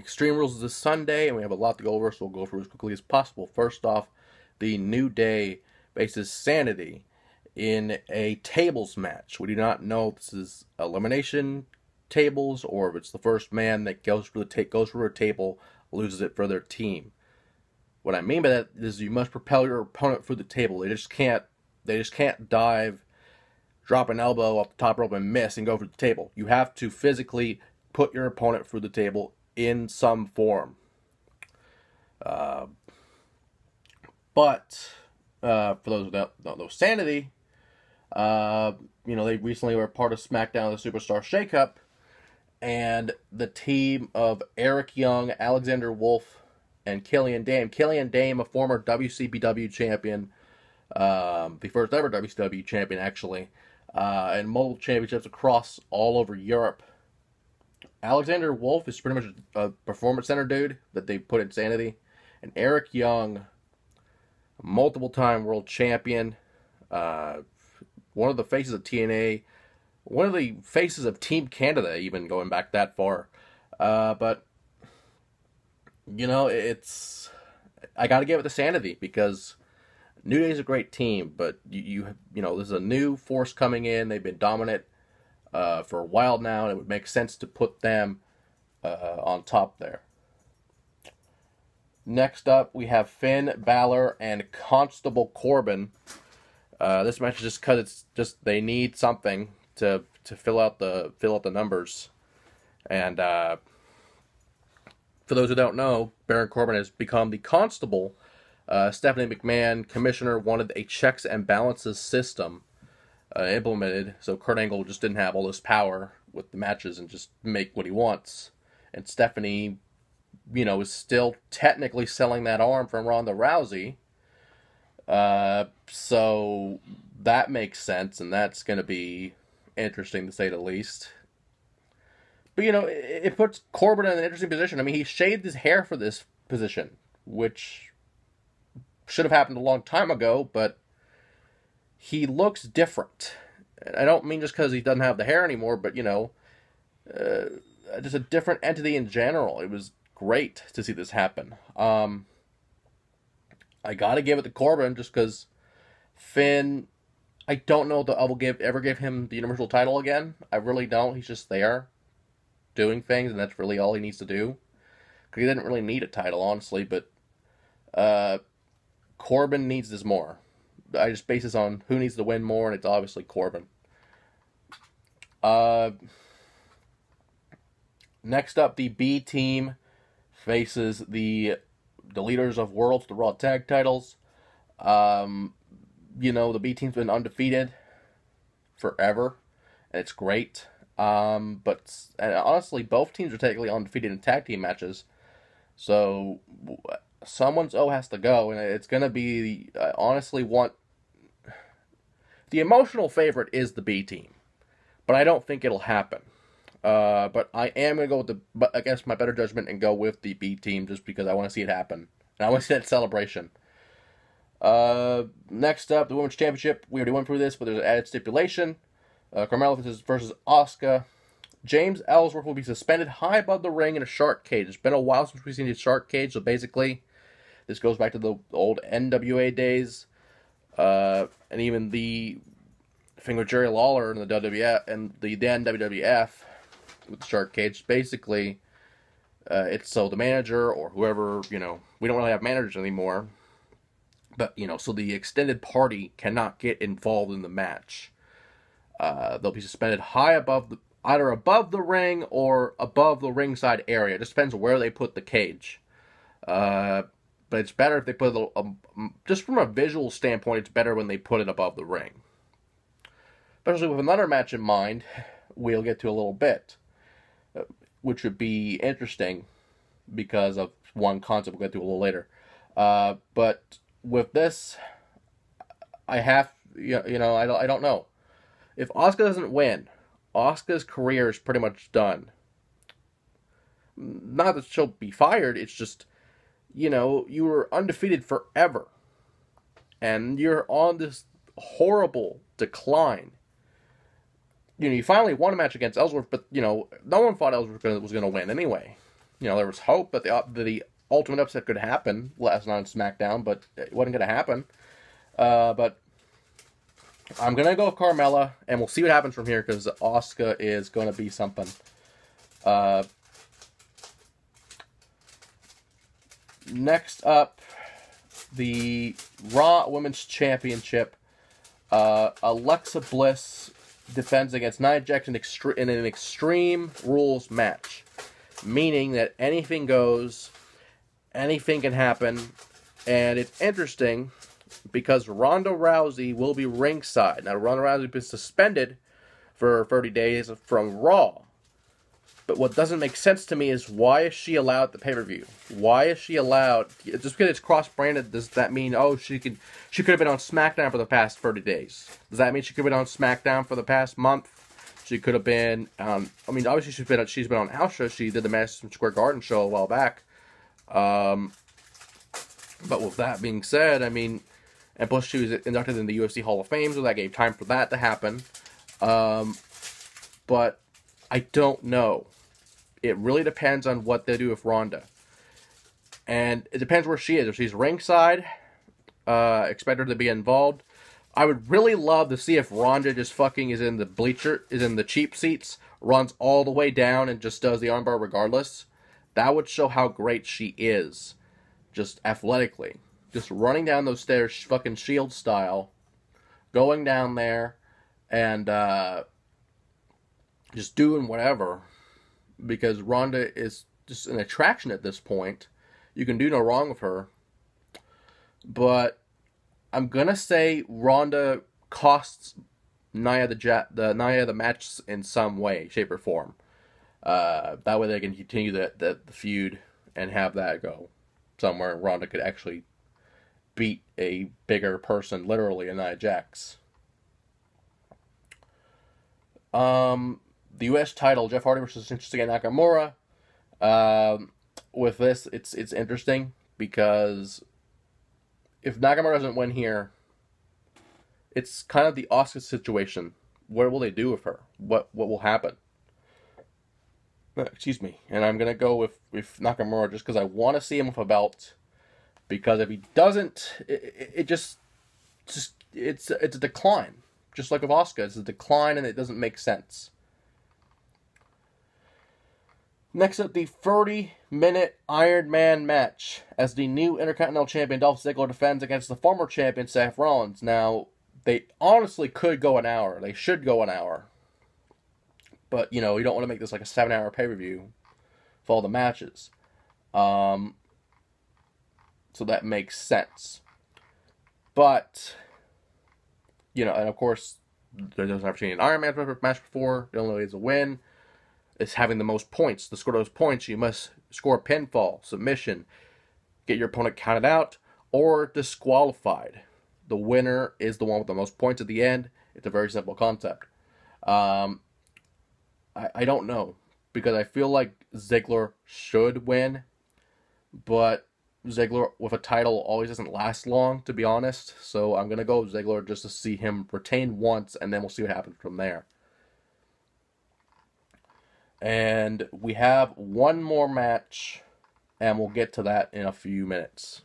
Extreme Rules is this Sunday, and we have a lot to go over, so we'll go through as quickly as possible. First off, the New Day faces Sanity in a tables match. We do not know if this is elimination tables or if it's the first man that goes for a table loses it for their team. What I mean by that is you must propel your opponent through the table. They just can't dive, drop an elbow off the top rope and miss and go for the table. You have to physically put your opponent through the table in some form. But for those that don't know Sanity, they recently were part of SmackDown the Superstar Shakeup, and the team of Eric Young, Alexander Wolf, and Killian Dame. Killian Dame, a former WCPW champion, the first ever WCW champion actually, and multiple championships across all over Europe. Alexander Wolf is pretty much a performance center dude that they put in Sanity. And Eric Young, multiple-time world champion, one of the faces of TNA, one of the faces of Team Canada, even going back that far. But, I got to give it to Sanity because New Day's a great team, but there's a new force coming in. They've been dominant for a while now, and it would make sense to put them on top there. Next up, we have Finn Balor and Constable Corbin. This match is just because it's just they need something to fill out the numbers, and for those who don't know, Baron Corbin has become the Constable. Stephanie McMahon, Commissioner, wanted a checks and balances system implemented, so Kurt Angle just didn't have all this power with the matches and just make what he wants. And Stephanie, is still technically selling that arm from Ronda Rousey. So that makes sense, and that's going to be interesting to say the least. But, it puts Corbin in an interesting position. I mean, he shaved his hair for this position, which should have happened a long time ago, but he looks different. I don't mean just because he doesn't have the hair anymore, but, just a different entity in general. It was great to see this happen. I gotta give it to Corbin just because Finn, I don't know if I will ever give him the Universal title again. I really don't. He's just there doing things, and that's really all he needs to do. Because he didn't really need a title, honestly, but Corbin needs this more. I just base this on who needs to win more, and it's obviously Corbin. Next up, the B team faces the leaders of Worlds, the Raw Tag titles. The B team's been undefeated forever, and it's great. But honestly, both teams are technically undefeated in tag team matches, so someone's O has to go, and it's going to be, the emotional favorite is the B team, but I don't think it'll happen. But I am going to go with against my better judgment and go with the B team just because I want to see it happen. And I want to see that celebration. Next up, the Women's Championship. We already went through this, but there's an added stipulation. Carmella versus Asuka. James Ellsworth will be suspended high above the ring in a shark cage. It's been a while since we've seen a shark cage, so basically, this goes back to the old NWA days. And even the thing with Jerry Lawler in the WWF and the then WWF with the shark cage. Basically, it's so the manager or whoever, we don't really have managers anymore. But, so the extended party cannot get involved in the match. They'll be suspended high either above the ring or above the ringside area. It just depends on where they put the cage. But it's better if they put it, just from a visual standpoint, it's better when they put it above the ring. Especially with another match in mind, we'll get to a little bit, which would be interesting because of one concept we'll get to a little later. But with this, I don't know. If Asuka doesn't win, Asuka's career is pretty much done. Not that she'll be fired, it's just, you were undefeated forever. And you're on this horrible decline. You finally won a match against Ellsworth, but, no one thought Ellsworth was going to win anyway. there was hope that the ultimate upset could happen last night on SmackDown, but it wasn't going to happen. But I'm going to go with Carmella, and we'll see what happens from here, because Asuka is going to be something. Next up, the Raw Women's Championship. Alexa Bliss defends against Nia Jax in an Extreme Rules match, meaning that anything goes, anything can happen, and it's interesting because Ronda Rousey will be ringside. Now, Ronda Rousey has been suspended for 30 days from Raw. But what doesn't make sense to me is, why is she allowed the pay-per-view? Why is she allowed? Just because it's cross-branded, does that mean, oh, she could have been on SmackDown for the past 30 days? Does that mean she could have been on SmackDown for the past month? She could have been, obviously she's been on House Show. She did the Madison Square Garden show a while back. But with that being said, and plus she was inducted in the UFC Hall of Fame, so that gave time for that to happen. But I don't know. It really depends on what they do with Ronda. And it depends where she is. If she's ringside, expect her to be involved. I would really love to see if Ronda just fucking is in the cheap seats, runs all the way down, and just does the armbar regardless. That would show how great she is, just athletically. Just running down those stairs, fucking Shield style, going down there, and just doing whatever. Because Ronda is just an attraction at this point. You can do no wrong with her. But I'm gonna say Ronda costs Nia the match in some way, shape, or form. That way they can continue the feud and have that go somewhere. Ronda could actually beat a bigger person, literally, in Nia Jax. The U.S. title, Jeff Hardy versus Shinsuke Nakamura. With this, it's interesting, because if Nakamura doesn't win here, it's kind of the Asuka situation. What will they do with her? What will happen? Excuse me. And I'm going to go with Nakamura just because I want to see him with a belt. Because if he doesn't, it's a decline. Just like with Asuka, it's a decline and it doesn't make sense. Next up, the 30-minute Iron Man match, as the new Intercontinental Champion Dolph Ziggler defends against the former champion Seth Rollins. Now, they honestly could go an hour. They should go an hour. But, you don't want to make this like a 7-hour pay-per-view for all the matches. So that makes sense. But, and of course, there doesn't have to be an Iron Man match before. The only way to win is having the most points. To score those points, you must score a pinfall, submission, get your opponent counted out, or disqualified. The winner is the one with the most points at the end. It's a very simple concept. I don't know, because I feel like Ziggler should win, but Ziggler with a title always doesn't last long, to be honest. So I'm going to go with Ziggler just to see him retain once, and then we'll see what happens from there. And we have one more match, and we'll get to that in a few minutes.